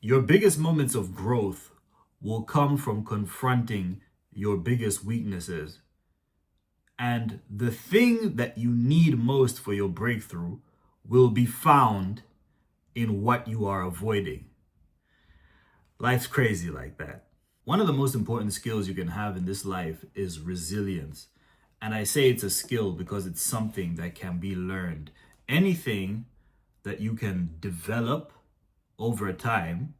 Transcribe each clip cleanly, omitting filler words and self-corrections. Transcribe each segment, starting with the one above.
Your biggest moments of growth will come from confronting your biggest weaknesses. And the thing that you need most for your breakthrough will be found in what you are avoiding. Life's crazy like that. One of the most important skills you can have in this life is resilience. And I say it's a skill because it's something that can be learned. Anything that you can develop over time,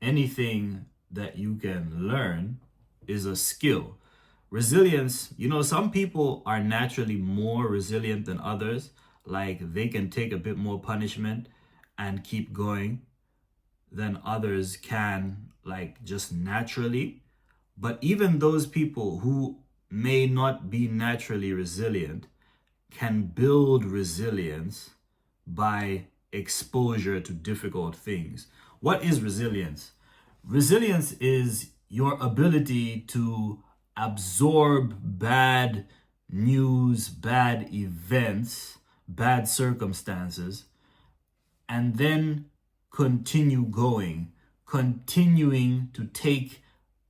anything that you can learn is a skill. Resilience, some people are naturally more resilient than others. Like they can take a bit more punishment and keep going than others can, like just naturally. But even those people who may not be naturally resilient can build resilience by exposure to difficult things. What is resilience? Resilience is your ability to absorb bad news, bad events, bad circumstances, and then continue going, continuing to take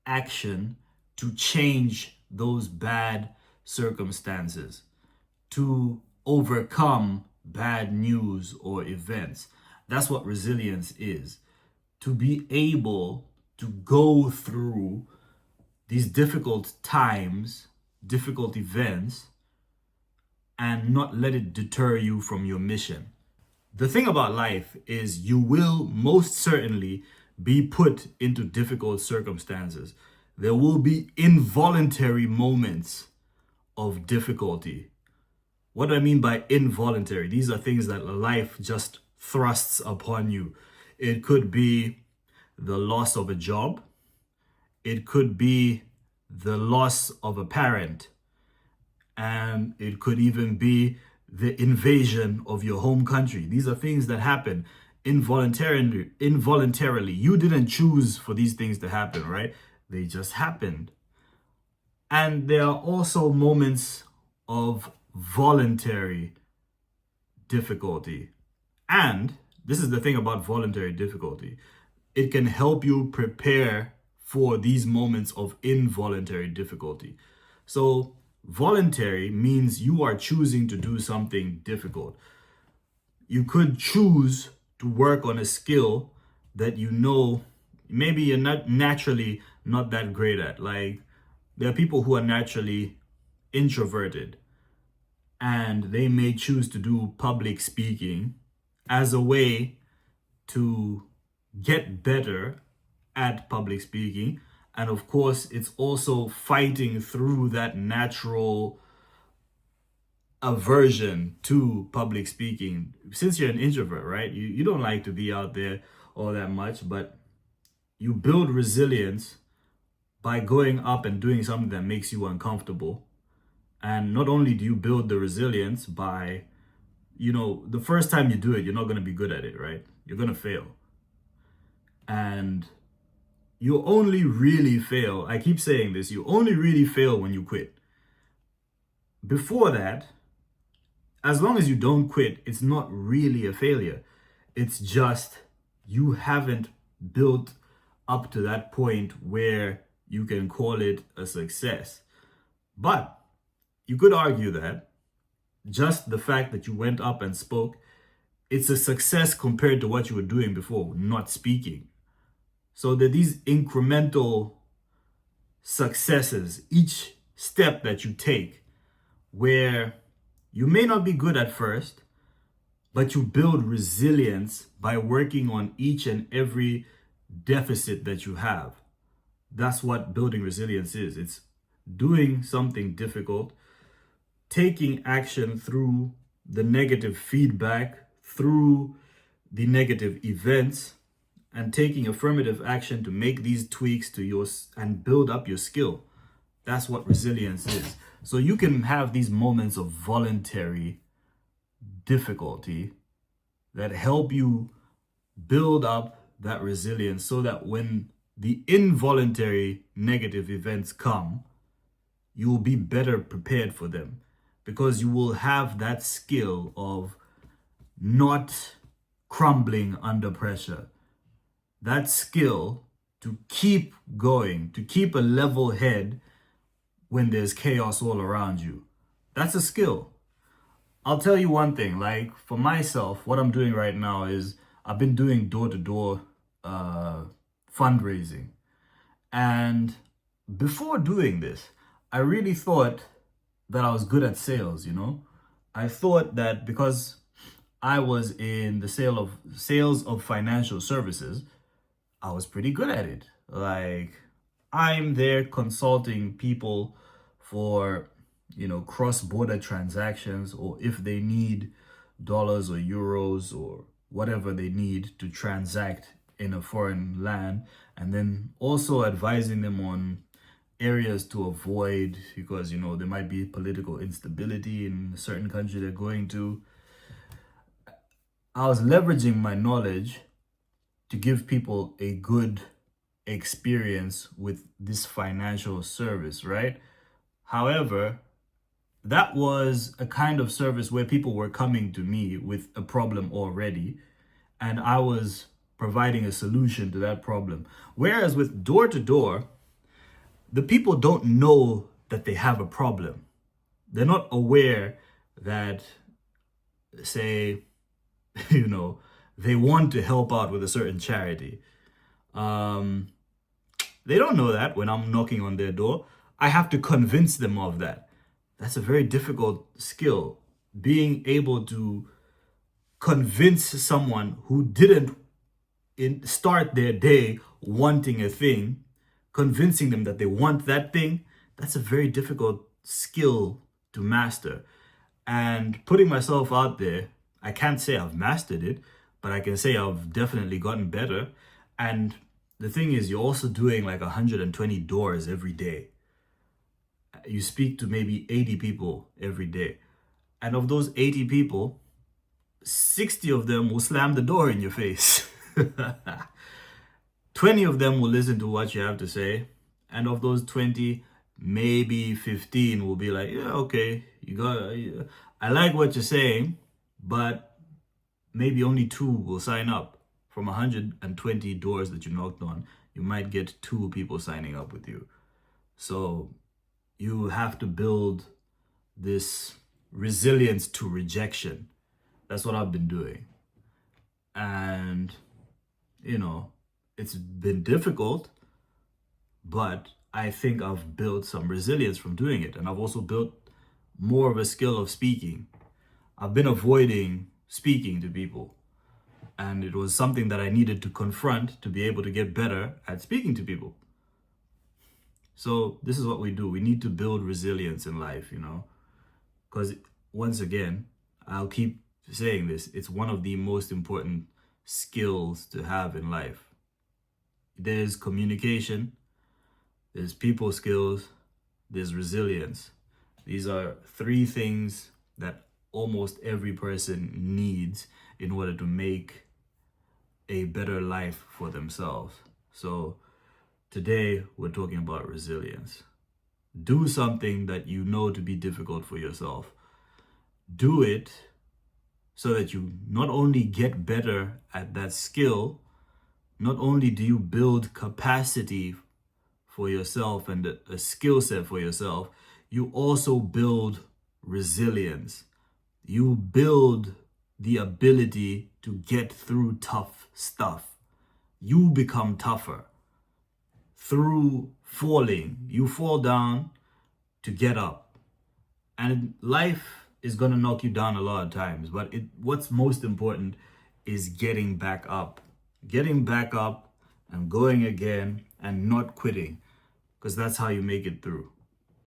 action to change those bad circumstances, to overcome bad news or events. That's what resilience is. To be able to go through these difficult times, difficult events, and not let it deter you from your mission. The thing about life is you will most certainly be put into difficult circumstances. There will be involuntary moments of difficulty. What do I mean by involuntary? These are things that life just thrusts upon you. It could be the loss of a job. It could be the loss of a parent. And it could even be the invasion of your home country. These are things that happen involuntarily. You didn't choose for these things to happen, right? They just happened. And there are also moments of voluntary difficulty. And this is the thing about voluntary difficulty. It can help you prepare for these moments of involuntary difficulty. So voluntary means you are choosing to do something difficult. You could choose to work on a skill that maybe you're not naturally not that great at. Like there are people who are naturally introverted and they may choose to do public speaking as a way to get better at public speaking. And of course, it's also fighting through that natural aversion to public speaking. Since you're an introvert, right? You don't like to be out there all that much, but you build resilience by going up and doing something that makes you uncomfortable. And not only do you build the resilience by, the first time you do it, you're not going to be good at it, right? You're going to fail. And you only really fail. I keep saying this. You only really fail when you quit. Before that, as long as you don't quit, it's not really a failure. It's just you haven't built up to that point where you can call it a success. But you could argue that just the fact that you went up and spoke, it's a success compared to what you were doing before, not speaking. So there are these incremental successes, each step that you take, where you may not be good at first, but you build resilience by working on each and every deficit that you have. That's what building resilience is. It's doing something difficult, taking action through the negative feedback, through the negative events, and taking affirmative action to make these tweaks to yours and build up your skill. That's what resilience is. So you can have these moments of voluntary difficulty that help you build up that resilience so that when the involuntary negative events come, you will be better prepared for them because you will have that skill of not crumbling under pressure. that skill to keep going, to keep a level head when there's chaos all around you. That's a skill. I'll tell you one thing, like for myself, what I'm doing right now is I've been doing door-to-door fundraising. And before doing this, I really thought that I was good at sales, you know? I thought that because I was in the sales of financial services, I was pretty good at it. Like I'm there consulting people for, cross-border transactions, or if they need dollars or euros or whatever they need to transact in a foreign land, and then also advising them on areas to avoid because there might be political instability in a certain country they're going to. I was leveraging my knowledge to give people a good experience with this financial service, right? However, that was a kind of service where people were coming to me with a problem already, and I was providing a solution to that problem. Whereas with door to door, the people don't know that they have a problem. They're not aware that, say, they want to help out with a certain charity. They don't know that when I'm knocking on their door. I have to convince them of that. That's a very difficult skill. Being able to convince someone who didn't start their day wanting a thing, convincing them that they want that thing, that's a very difficult skill to master. And putting myself out there, I can't say I've mastered it, but I can say I've definitely gotten better. And the thing is, you're also doing like 120 doors every day. You speak to maybe 80 people every day. And of those 80 people, 60 of them will slam the door in your face. 20 of them will listen to what you have to say. And of those 20, maybe 15 will be like, yeah, okay, I like what you're saying, but maybe only 2 will sign up. From 120 doors that you knocked on, you might get 2 people signing up with you. So you have to build this resilience to rejection. That's what I've been doing. And, it's been difficult, but I think I've built some resilience from doing it. And I've also built more of a skill of speaking. I've been avoiding speaking to people. And it was something that I needed to confront to be able to get better at speaking to people. So this is what we do. We need to build resilience in life, because once again, I'll keep saying this, it's one of the most important skills to have in life. There's communication, there's people skills, there's resilience. These are 3 things that almost every person needs in order to make a better life for themselves. So today we're talking about resilience. Do something that you know to be difficult for yourself. Do it so that you not only get better at that skill, not only do you build capacity for yourself and a skill set for yourself, you also build resilience. You build the ability to get through tough stuff. You become tougher. Through falling, you fall down to get up. And life is going to knock you down a lot of times, but what's most important is getting back up. Getting back up and going again and not quitting, because that's how you make it through.